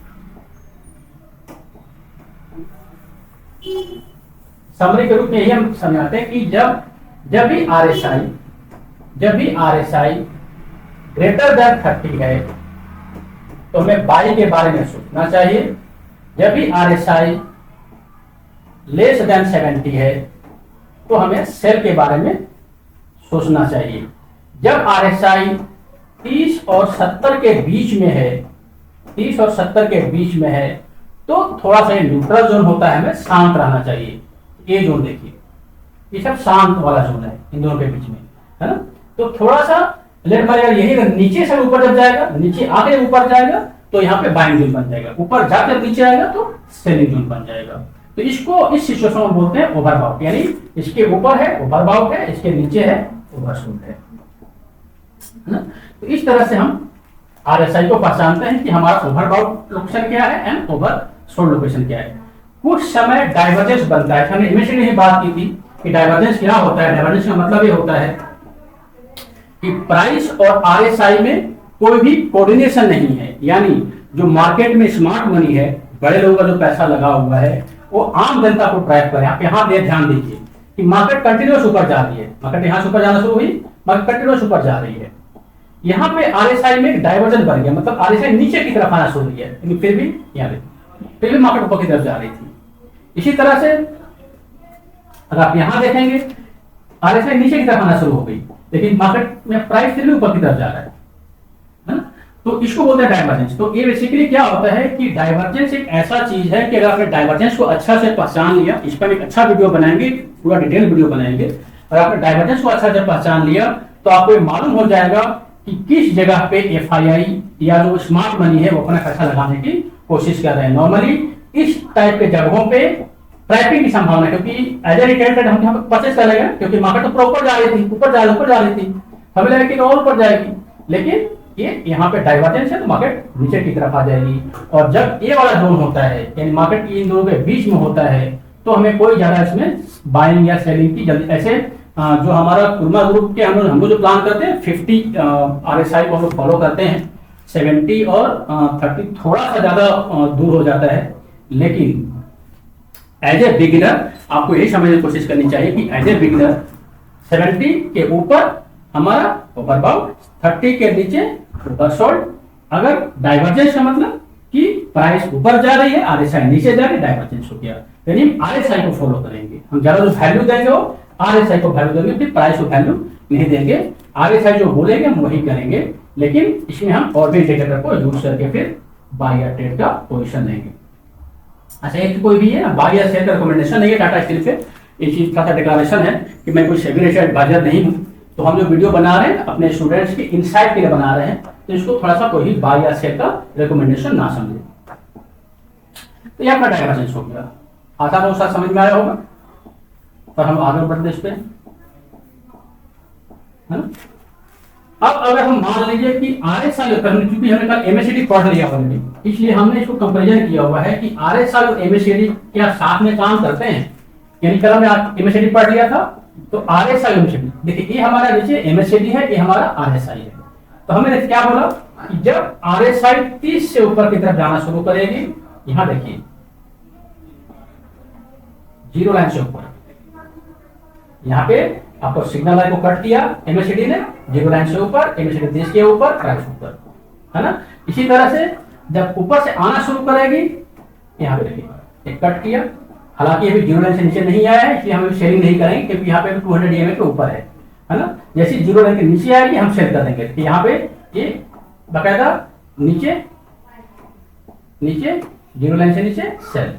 समरी के रूप में यही हम समझाते हैं कि जब भी आरएसआई ग्रेटर देन 30 है तो हमें बाई के बारे में सोचना चाहिए। जब भी आरएसआई लेस देन 70 है तो हमें सेल के बारे में सोचना चाहिए। जब आरएसआई 30 और 70 के बीच में है, 30 और 70 के बीच में है, तो थोड़ा सा न्यूट्रल जोन होता है, हमें शांत रहना चाहिए। ये जोन देखिए, ये सब शांत वाला जोन है इन दोनों के बीच में, है ना। तो थोड़ा सा लेट मारेगा, यही नीचे से ऊपर जब जाएगा, नीचे आके ऊपर जाएगा तो यहाँ पे बाइंग जोन बन जाएगा, ऊपर जाकर नीचे आएगा तो सेलिंग जोन बन जाएगा। तो इसको इस सिचुएशन में बोलते हैं ओवरबाउट, यानी इसके ऊपर है ओवरबाउट है, इसके नीचे है ओवरशूट है ना। तो इस तरह से हम आरएसआई को पहचानते हैं कि हमारा ओवरबाउट लोकेशन क्या है एंड ओवरसोल्ड लोकेशन क्या है। कुछ समय डाइवर्जेंस बनता है, हमने इनिशियली ही बात की थी कि डाइवर्जेंस क्या होता है। डाइवर्जेंस का मतलब ये होता है कि प्राइस और आरएसआई में कोई भी कोऑर्डिनेशन नहीं है, यानी जो मार्केट में स्मार्ट मनी है, बड़े लोगों का जो पैसा लगा हुआ है, वो आम जनता को ट्रैक करे। आप यहाँ पे ध्यान दीजिए कि मार्केट कंटिन्यूस ऊपर जा रही है, मार्केट यहाँ से ऊपर जाना शुरू हुई, मार्केट कंटिन्यूस ऊपर जा रही है। यहाँ पे आरएसआई में डाइवर्जन बन गया, मतलब आरएसआई नीचे की तरफ आना शुरू हो गया, लेकिन फिर भी यहाँ फिर भी मार्केट ऊपर की तरफ जा रही थी। इसी तरह से अगर आप यहाँ देखेंगे, आरएसआई नीचे की तरफ आना शुरू हो गई, लेकिन मार्केट में प्राइस फिर भी ऊपर की तरफ जा रहा है ना? तो इसको बोलते हैं डाइवर्जेंस। तो ये बेसिकली क्या होता है कि डाइवर्जेंस एक ऐसा चीज है कि अगर आपने डाइवर्जेंस को अच्छा से पहचान लिया, इस पर एक अच्छा वीडियो बनाएंगे, पूरा डिटेल वीडियो बनाएंगे, अगर आपने डाइवर्जेंस को अच्छा से पहचान लिया तो आपको ये मालूम हो जाएगा कि किस जगह पे एफआईआई या जो स्मार्ट मनी है वो अपना पैसा लगाने की कोशिश कर रहे हैं। नॉर्मली इस टाइप के जगहों पे ट्रैफिक की संभावना, क्योंकि एज ए रिटेल ट्रेड हम यहाँ पे परचेस कर लेंगे, क्योंकि मार्केट तो ऊपर जा रही थी, ऊपर जा रही थी, हमें लगा कि और ऊपर जाएगी, लेकिन ये यहाँ पे डाइवर्जेंस है तो मार्केट नीचे की तरफ आ जाएगी। और जब ये वाला जोन होता है यानी मार्केट इन दोनों के बीच में होता है तो हमें कोई ज्यादा इसमें बाइंग या सेलिंग की जल्दी, ऐसे जो हमारा कुर्मा ग्रुप के हम लोग जो प्लान करते हैं 50 RSI को हम लोग फॉलो करते हैं, 70 और 30 थोड़ा सा ज्यादा दूर हो जाता है, लेकिन एज ए बिगिनर आपको यही समझने की कोशिश करनी चाहिए कि एज ए बिगिनर 70 के ऊपर हमारा ओवर बाउंड, 30 के नीचे ऊपर सोल्ड। अगर डाइवर्जेंस का मतलब कि प्राइस ऊपर जा रही है, RSI नीचे जा रही है, डाइवर्जेंस हो गया, यानी RSI को फॉलो करेंगे। हम ज्यादा जो वैल्यू देंगे वो RSI को वैल्यू देंगे, फिर प्राइस को वैल्यू नहीं देंगे। RSI जो बोलेंगे हम वही करेंगे, लेकिन इसमें हम और भी इंडिकेटर को यूज करके फिर बाय या ट्रेड का पोजीशन लेंगे। अच्छा, एक कोई भी है ना बाय या सेल का रिकमेंडेशन नहीं है टाटा स्टील पे, ये चीज का डिक्लेरेशन है कि मैं कोई सेबी रजिस्टर्ड एडवाइजर नहीं हूँ। तो हम जो वीडियो बना रहे हैं अपने स्टूडेंट्स के इंसाइट के लिए बना रहे हैं, तो इसको थोड़ा सा कोई बाय या सेल का रिकमेंडेशन ना समझे। तो ये आपका डाइवर्जेंस हो गया, आसान और साथ समझ में आया होगा। और हम आगे बढ़ते इस पे, है ना। अब अगर हम मान लीजिए कि RSI, क्योंकि हमने कल MACD पढ़ लिया ऑलरेडी, इसलिए हमने इसको कंपैरिजन किया हुआ है कि RSI और MACD क्या साथ में काम करते हैं। यानी कल हमने MACD पढ़ लिया था, तो RSI और MACD देखिए, ये हमारा नीचे MACD है, ये हमारा RSI है। तो हमने क्या बोला कि जब RSI 30 से ऊपर की तरफ जाना शुरू करेगी, यहां देखिए जीरो लाइन से ऊपर, यहाँ पे आपको सिग्नल लाइन को कट किया MACD ने, जीरो लाइन से ऊपर, MACD 30 के ऊपर, प्राइस ऊपर, है ना। इसी तरह से जब ऊपर से आना शुरू करेगी, यहाँ पे देखिए एक कट किया, हालांकि अभी जीरो लाइन से नीचे नहीं आया है, इसलिए हम शेयरिंग नहीं करेंगे, क्योंकि यहाँ पे 200 EMA के ऊपर है ना। जैसे जीरो लाइन के नीचे आएगी हम सेल कर देंगे, कि यहाँ पे ये बकायदा नीचे नीचे जीरो लाइन से नीचे सेल।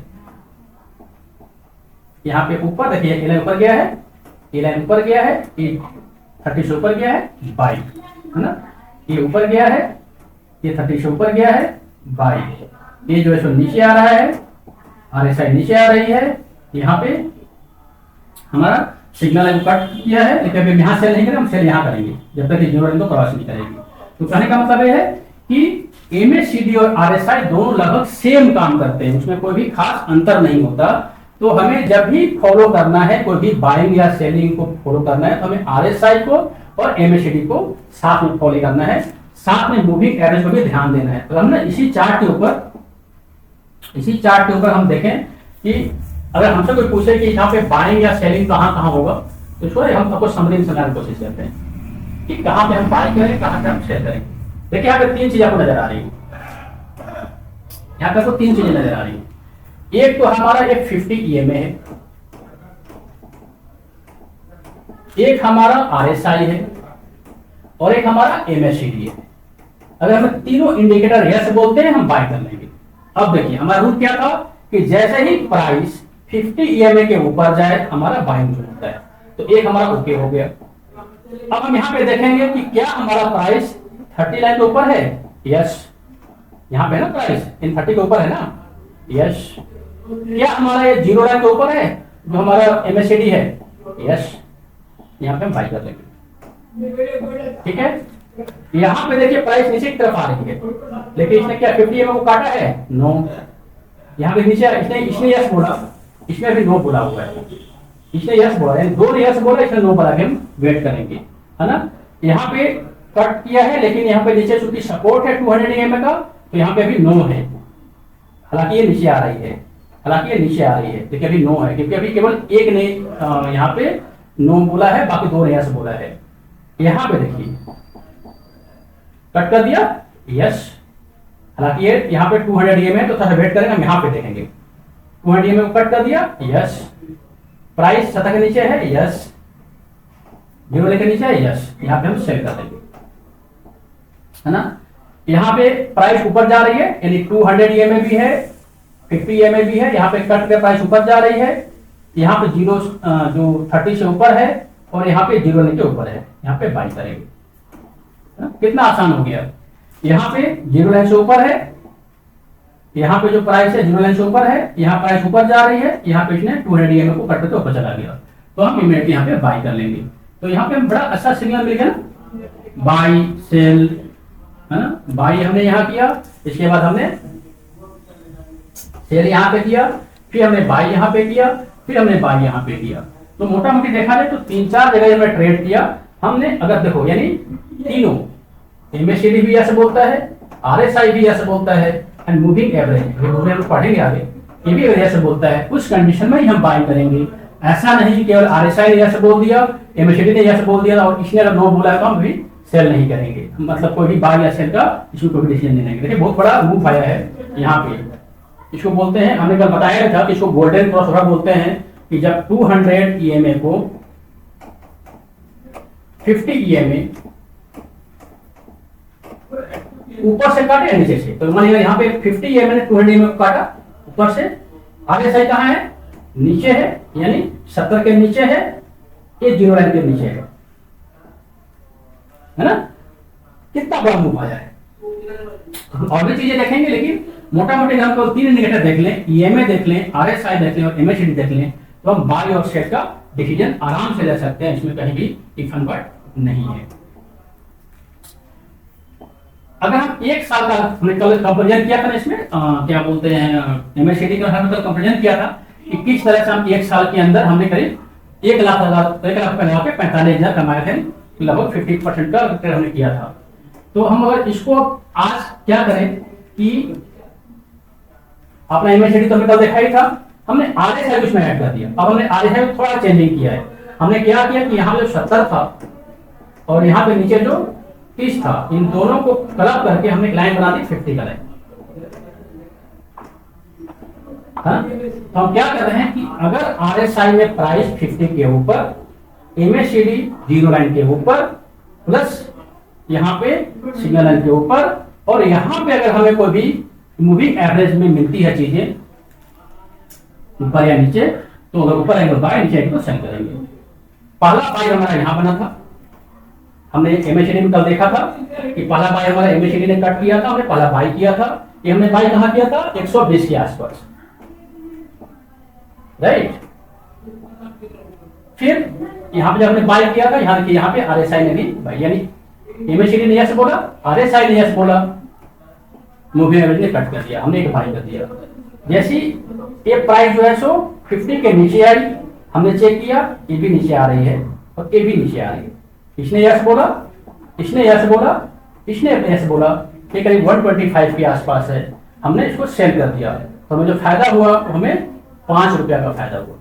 यहाँ पे ऊपर देखिए ये लाइन ऊपर गया है, ये लाइन ऊपर गया है, ये 30 से ऊपर गया है, बाई, है ना। ये ऊपर गया है, ये 30 से ऊपर गया है, बाई। ये जो है सो नीचे आ रहा है, RSI नीचे आ रही है, यहाँ पे हमारा सिग्नल लाइन कट किया है, लेकिन अभी यहाँ सेल नहीं करेंगे, हम सेल यहाँ करेंगे जब तक जीरो लाइन को क्रॉस नहीं करेगी। तो कहने का मतलब ये है कि MACD और RSI दोनों लगभग सेम काम करते हैं, उसमें कोई भी खास अंतर नहीं होता। तो हमें जब भी फॉलो करना है, कोई भी बाइंग या सेलिंग को फॉलो करना है, तो हमें RSI को और MACD को साथ में फॉलो करना है, साथ में मूविंग एवरेज को भी ध्यान देना है। तो हम ना इसी चार्ट के ऊपर हम देखें कि अगर हमसे कोई पूछे कि यहाँ पे बाइंग या सेलिंग कहाँ कहाँ होगा, तो इसको हम आपको समझने की कोशिश करते हैं कि कहाँ पे हम बाइंग करें, कहाँ पे हम सेल करें। देखिए यहाँ पे तीन चीजें आपको नजर आ रही है, यहाँ पे आपको तीन चीजें नजर आ रही है। एक तो हमारा एक 50 EMA है, एक हमारा RSI है, और एक हमारा MACD है। अगर हम तीनों इंडिकेटर यस बोलते हैं, हम बाय कर लेंगे। अब देखिए हमारा रूल क्या था कि जैसे ही प्राइस 50 EMA के ऊपर जाए हमारा बाइंग जो होता है, तो एक हमारा ओके हो गया। अब हम यहाँ पे देखेंगे कि क्या हमारा प्राइस 30 लाइन के ऊपर है, यस, यहाँ पे ना प्राइस इन 30 के ऊपर है ना, यस। क्या हमारा ये जीरो लाइन के ऊपर है जो हमारा MACD है, यस, यहाँ पे हम बाय कर लेंगे, ठीक है। यहाँ पे देखिए प्राइस नीचे की तरफ आ रही है, लेकिन इसने क्या 50 EMA को काटा है, नो। यहाँ पे नीचे इसने यस बोला, इसमें भी नो बोला हुआ है, इसने यस बोला, दो ने यस बोला, इसने नो बोला, हम वेट करेंगे, है ना। यहाँ पे कट किया है, लेकिन यहाँ पे नीचे चूंकि सपोर्ट है 200 EMA का, तो यहाँ पे अभी नो है, हालांकि ये नीचे आ रही है, लेकिन अभी नो है, क्योंकि अभी केवल एक ने यहाँ पे नो बोला है, बाकी दो ने यस बोला है। यहाँ पे देखिए कट कर दिया, यस, हालांकि ये यहाँ पे 200 EMA है, तो थोड़ा वेट करेंगे, हम यहाँ पे देखेंगे 200 EMA को कट कर दिया, यस, प्राइस 70 के नीचे है, यस, जीरो के नीचे है, यस, यहाँ पे हम सेल कर देंगे, है ना। यहाँ पे प्राइस ऊपर जा रही है, यानी 200 EMA भी है, 50 EMA भी है, यहाँ पे कट के प्राइस ऊपर जा रही है, यहाँ पे जीरो जो 30 से ऊपर है, और यहाँ पे जीरो के ऊपर है, यहाँ पे बाई करेंगे। कितना आसान हो गया, यहाँ पे जीरो लाइन से ऊपर है, यहाँ पे जो प्राइस है जीरो लाइन से ऊपर है, यहाँ प्राइस ऊपर जा रही है, यहाँ पे इसने 200 EMA को कट करके ऊपर चला गया, तो हम इमीडिएटली यहाँ पे बाई कर लेंगे। तो यहाँ पे हम बड़ा अच्छा सिग्नल मिल गया ना, बाई सेल, है ना, बाई हमने यहाँ किया, इसके बाद हमने सेल यहाँ पे किया, फिर हमने बाई यहाँ पे किया, फिर हमने बाई यहाँ पे किया। तो मोटा मोटी देखा जाए तो 3-4 जगह हमने ट्रेड किया हमने। अगर देखो यानी तीनों, MACD भी ऐसे बोलता है, RSI भी ऐसे बोलता है, एंड मूविंग एवरेज, ये मूविंग एवरेज पढ़ेंगे आगे, ये भी ऐसे बोलता है। उस कंडीशन में ही हम बाई करेंगे। ऐसा नहीं कि केवल RSI ने ऐसे बोल दिया, MACD ने ऐसे बोल दिया और इसने अगर नो बोला है तो हम भी सेल नहीं करेंगे, मतलब कोई भी बाई या सेल का इसमें कोई भी डिसीजन नहीं लेंगे। देखिए बहुत बड़ा मूव आया है यहाँ पे, इसको बोलते हैं, हमने कल बताया था कि इसको गोल्डन क्रॉस ओवर बोलते हैं, कि जब 200 EMA को 50 EMA ऊपर से काटे या नीचे से, तो मान लीजिए यहाँ पे 50 EMA ने 200 EMA को काटा ऊपर से, RSI कहाँ है, नीचे है, यानी 70 के नीचे है, ये जीरो लाइन के नीचे है ना। कितना बड़ा मूव आया है। और भी चीजें देखेंगे, लेकिन मोटा मोटी हमको 3 इंडिकेटर देख लें, EMA देख लें, RSI देख लें और MACD देख लें, तो हम बाई और सेल का डिसीजन आराम से ले सकते हैं, इसमें कहीं भी इफ एंड बट नहीं है। अगर हम एक साल का हमने कल कंपेरिजन किया था ना, इसमें क्या बोलते हैं, MACD का हमने कल कंपेरिजन किया था कि किस तरह से हम एक साल के अंदर हमने करीब 1 लाख लगा के 45,000 कमाए थे, लगभग 50% का रिटर्न हमने किया था। तो हम अगर इसको आज क्या करें कि अपना MACD तो हमने कल देखा ही था, हमने RSI उसमें ऐड कर दिया। अब हमने RSI में थोड़ा चेंजिंग किया है। हमने क्या किया कि यहाँ पे जो 70 था और यहाँ पे नीचे जो 30 था, इन दोनों को क्लब करके हमने लाइन बना दी 50 का लाइन। हाँ? तो हम क्या कर रहे हैं कि अगर RSI में प्राइस 50 के ऊपर, MACD जीरो लाइन के ऊपर, प्लस यहाँ पे सिग्नल लाइन के ऊपर, और यहाँ पे अगर हमें कोई भी मूविंग एवरेज में मिलती है चीजें ऊपर या नीचे, तो अगर ऊपर आएंगे तो बाय, नीचे आएंगे तो सेल करेंगे। पहला बाय हमारा यहाँ बना था, हमने MACD में कल देखा था कि पहला बाय हमारा MACD ने कट किया था, हमने पहला बाय किया था। ये हमने बाय कहाँ किया था, 120 के आसपास, राइट। फिर यहाँ पे जब हमने बाय किया था, यहाँ पे RSI ने भी बाय, यानी MACD ने यस बोला, RSI ने यस बोला, मूविंग एवरेज ने कट कर दिया, हमने एक बाय कर दिया। जैसी ये प्राइस जो है सो 50 के नीचे आई, हमने चेक किया, ये भी नीचे आ रही है और ये भी नीचे आ रही है। इसने यस बोला, इसने यस बोला, इसने यस बोला, ये करीब 125 के आसपास है, हमने इसको सेल कर दिया। तो हमें जो फायदा हुआ हमें 5 रुपया का फायदा हुआ,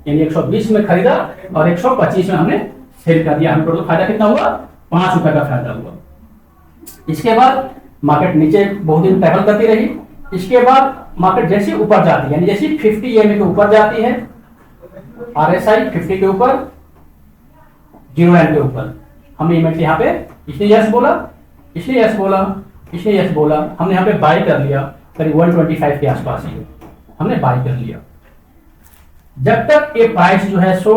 यानी 120 में खरीदा और 125 में हमने सेल कर दिया। हमें टोटल फायदा कितना हुआ, 5 रुपया का फायदा हुआ। इसके बाद मार्केट नीचे बहुत दिन ट्रैवल करती रही। इसके बाद मार्केट जैसे ऊपर जाती है, यानी जैसे 50 EMA के ऊपर जाती है, RSI 50 के ऊपर, जीरो लाइन के ऊपर, हमने इमीडिएटली यहाँ पे इसने यस बोला, इसने यस बोला, इसने यस बोला, हमने यहाँ पे बाय कर लिया, करीब 125 के आसपास ही हमने बाय कर लिया। जब तक ये प्राइस जो है सो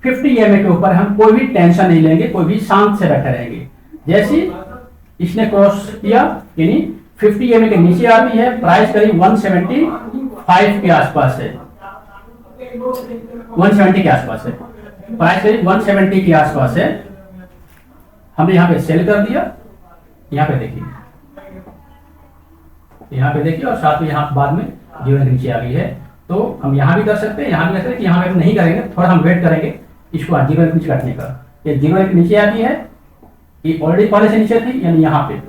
50 EMA के ऊपर, हम कोई भी टेंशन नहीं लेंगे, कोई भी शांत से बैठे रहेंगे। जैसे इसने क्रॉस किया, यानी 50 EMA के नीचे आती है, प्राइस करीब 175 के आसपास है, 170 के आसपास है, प्राइस करीब 170 के आसपास है, हमने यहाँ पे सेल कर दिया। यहाँ पे देखिए, यहाँ पे देखिए, और साथ में यहाँ बाद में जीरो के नीचे आ गई है। तो हम यहाँ भी कर सकते हैं, यहाँ भी कर सकते हैं, यहाँ पे हम नहीं करेंगे, थोड़ा हम वेट करेंगे इसको जीरो के नीचे काटने का। ये जीरो के नीचे आती है, ये ऑलरेडी पहले से नीचे थी, यानी यहाँ पे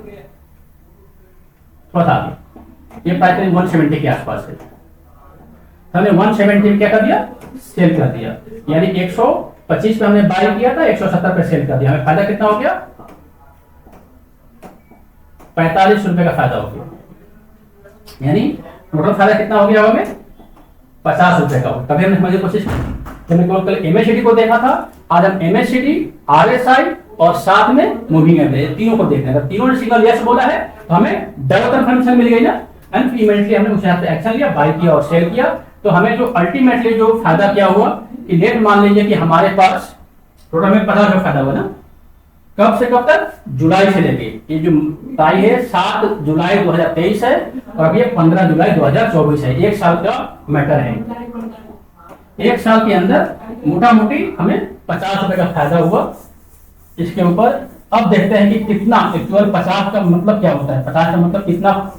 थोड़ा आगे, ये प्राइस करीब 170 के आसपास है, हमने 170 में क्या कर दिया, सेल कर दिया। यानी 125 पे हमने बाय किया था, 170 पे सेल कर दिया। हमें फायदा कितना हो गया, 45 रुपए का फायदा हो गया। यानी टोटल फायदा कितना हो गया हमें, 50 रुपए का। कभी हमने समझने की कोशिश की, हमने कल MACD को देखा था, आज हम MACD, RSI और साथ में मूविंग एवरेज तीनों को देख रहे हैं। तीनों ने सिग्नल यस बोला है तो हमें डबल कंफर्मेशन मिल गई ना, एंड इमीडिएटली हमने उस हिसाब से एक्शन लिया, बाय किया और सेल किया। तो हमें जो अल्टीमेटली जो फायदा क्या हुआ कि लेट मान लीजिए कि हमारे पास टोटल में 50 का फायदा हुआ ना, कब से कब तक? जुलाई से लेके, ये जो तारीख है 7 जुलाई 2023 है और अभी 15 जुलाई 2024 है। 1 साल का मैटर है। 1 साल के अंदर मोटा मोटी हमें 50 रुपए का फायदा हुआ इसके ऊपर। अब देखते हैं कि कितना एक्चुअल 50 का मतलब क्या होता है, 50 का मतलब कितना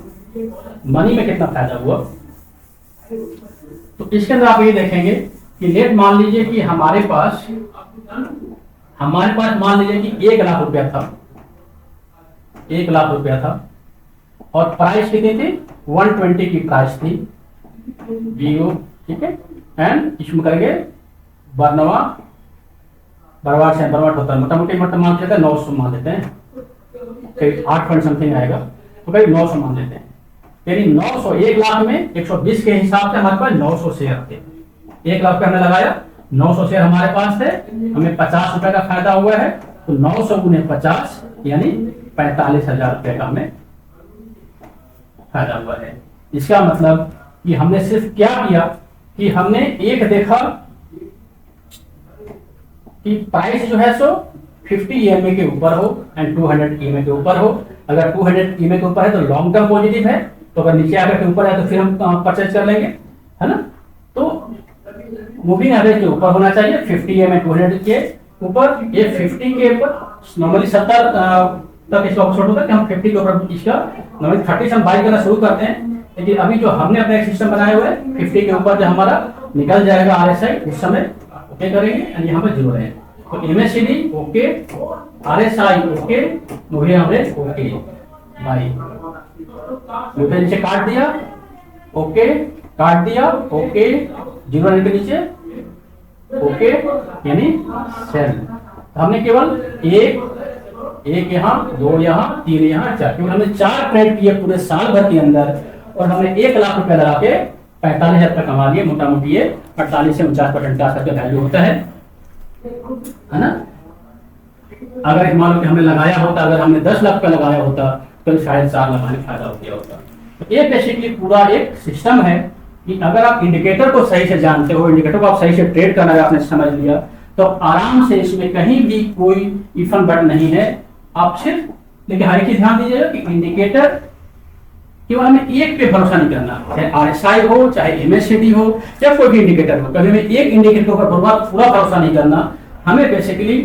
मनी में कितना फायदा हुआ। तो इसके अंदर आप ये देखेंगे कि लेट मान लीजिए कि हमारे पास मान लीजिए कि 1 लाख रुपया था, 1 लाख रुपया था और प्राइस कितनी थी? 120 की प्राइस थी जीरो, ठीक है। एंड इसमें करके बरवाट होता है, मोटा मोटी मतलब मान लेते हैं 900 मान लेते हैं, करीब 8 पॉइंट समथिंग आएगा, तो करीब 900 मान लेते हैं। यानी 900, 1 लाख में 120 के हिसाब से हमारे पास 900 शेयर थे। 1 लाख पे हमने लगाया, 900 शेयर हमारे पास थे, हमें 50 रुपए का फायदा हुआ है, तो 900 गुने 50 यानी 45,000 रुपए का हमें फायदा हुआ है। इसका मतलब कि हमने सिर्फ क्या किया कि हमने एक देखा कि प्राइस जो है सो 50 EMA के ऊपर हो एंड 200 EMA के ऊपर हो। अगर 200 EMA के ऊपर है तो लॉन्ग टर्म पॉजिटिव है, तो अगर नीचे आकर के ऊपर है तो फिर हम परचेज कर लेंगे, है ना। तो मूविंग एवरेज के ऊपर होना चाहिए, 50 EMA 200 के ऊपर। ये 50 के ऊपर नॉर्मली 70 तक इसका ऑप्शन होता है कि हम 50 के ऊपर इसका नॉर्मली 30 से हम बाई करना शुरू करते हैं। लेकिन अभी जो हमने अपना एक सिस्टम बनाया हुआ है 50 के ऊपर जो हमारा निकल जाएगा RSI, उस समय ओके करेंगे एंड यहाँ पे जीरो है। तो MACD okay, RSI okay, moving average okay, by नीचे काट दिया, ओके काट दिया, ओके, जीरो के नीचे ओके यानी सेल। हमने केवल एक यहाँ, 2 यहाँ, 3 यहाँ, 4, केवल हमने 4 ट्रेड किए पूरे साल भर के अंदर और हमने 1 लाख रुपया लगा के 45,000 रुपया कमा लिए। मोटा मोटी ये 48 से 49% का आसपास का वैल्यू होता है ना। अगर मान लो कि हमने लगाया होता, अगर हमने 10 लाख रुपया लगाया होता तो शायद 4 लाख में फायदा हो गया होता। तो ये बेसिकली पूरा एक सिस्टम है कि अगर आप इंडिकेटर को सही से जानते हो, इंडिकेटर को आप सही से ट्रेड करना आपने समझ लिया, तो आराम से इसमें कहीं भी कोई इफन बट नहीं है। आप सिर्फ लेकिन हर एक चीज ध्यान दीजिएगा कि इंडिकेटर केवल हमें एक पे भरोसा नहीं करना, चाहे RSI हो, चाहे MACD हो, या कोई भी इंडिकेटर हो, कभी हमें एक इंडिकेटर के ऊपर पूरा भरोसा नहीं करना। हमें बेसिकली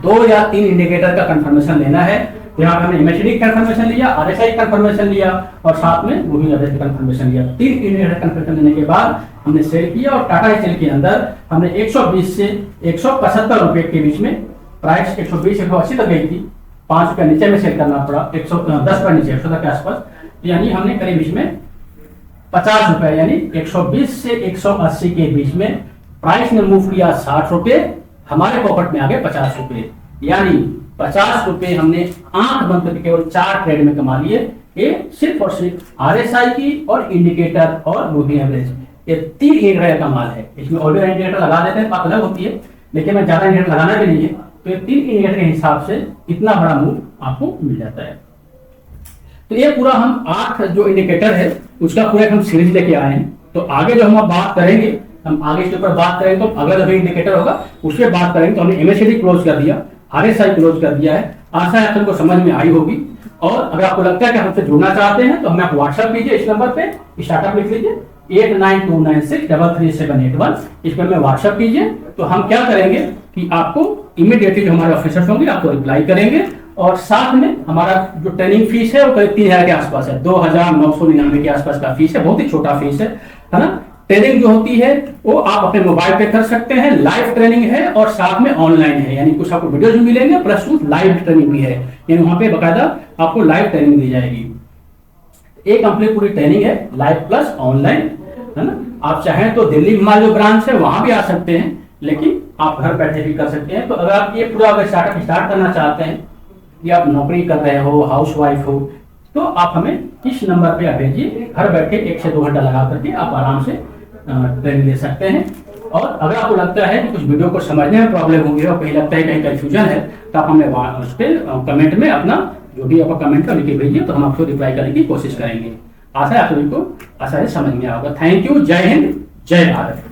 2 या 3 इंडिकेटर का कंफर्मेशन लेना है। यहाँ हमने MACD कंफर्मेशन लिया, RSI कंफर्मेशन लिया और साथ में मूविंग एवरेज कंफर्मेशन लिया। 3 इंडिकेटर कंफर्मेशन लेने के बाद हमने सेल किया और टाटा स्टील के अंदर हमने 120 से 175 रुपए के बीच में प्राइस 120 180 तक गई थी, 5 रुपया नीचे में सेल करना पड़ा, 110 रुपये नीचे 100 के आसपास, यानी हमने करीब इसमें 50 रुपए यानी 120 से 180 के बीच में प्राइस ने मूव किया 60 रुपए, हमारे पॉकेट में आ गए 50 रुपए। यानी 50 रुपए हमने आंख बंद करके केवल 4 ट्रेड में कमा लिए। ये सिर्फ और सिर्फ RSI की और इंडिकेटर और मूविंग एवरेज, ये 3 इंडिकेटर का माल है। इसमें और भी इंडिकेटर लगा देते हैं, बात अलग होती है, लेकिन मैं ज्यादा इंडिकेटर लगाना भी नहीं है। तो ये 3 इंडिकेटर के हिसाब से इतना बड़ा मूव आपको मिल जाता है। तो ये पूरा हम 8 जो इंडिकेटर है उसका पूरा हम सीरीज लेके आए हैं। तो आगे जो हम बात करेंगे, हम आगे इसके ऊपर बात करेंगे, तो अगला जो इंडिकेटर होगा उस पर बात करेंगे। तो हमने MACD क्लोज कर दिया, RSI क्लोज कर दिया है। आशा है आपको समझ में आई होगी। और अगर आपको लगता है कि हमसे जुड़ना चाहते हैं तो हमें आप व्हाट्सएप कीजिए, इस नंबर पे स्टार्टअप लिख लीजिए 8929633781, इस पर में व्हाट्सएप कीजिए। तो हम क्या करेंगे कि आपको इमीडिएटली जो हमारे ऑफिसर्स होंगे आपको रिप्लाई करेंगे। और साथ में हमारा जो ट्रेनिंग फीस है वो करीब 3,000 के आसपास है, 2,999 के आसपास का फीस है, बहुत ही छोटा फीस है ना। ट्रेनिंग जो होती है वो आप अपने मोबाइल पे कर सकते हैं, लाइव ट्रेनिंग है और साथ में ऑनलाइन है, यानी कुछ आपको वीडियोज भी मिलेंगे प्लस लाइव ट्रेनिंग भी है, यानी वहां पे बकायदा आपको लाइव ट्रेनिंग दी जाएगी। एक कंप्लीट पूरी ट्रेनिंग है लाइव प्लस ऑनलाइन, है ना। आप चाहें तो दिल्ली में हमारा जो ब्रांच है वहां भी आ सकते हैं, लेकिन आप घर बैठे भी कर सकते हैं। तो अगर आप ये पूरा अगर स्टार्टअप स्टार्ट करना चाहते हैं कि आप नौकरी कर रहे हो, हाउस वाइफ हो, तो आप हमें इस नंबर पे भेजिए, घर बैठे 1 से 2 घंटा लगा करके आप आराम से ट्रेनिंग ले सकते हैं। और अगर आपको लगता है कि कुछ वीडियो को समझने में प्रॉब्लम होगी और कहीं लगता है कहीं कंफ्यूजन है, तो आप हमें उस पर कमेंट में अपना जो भी आपका कमेंट है लिख के भेजिए, तो हम आपको रिप्लाई करने की कोशिश करेंगे। आशा है आप सभी को आशा है समझ में आएगा। थैंक यू, जय हिंद, जय भारत।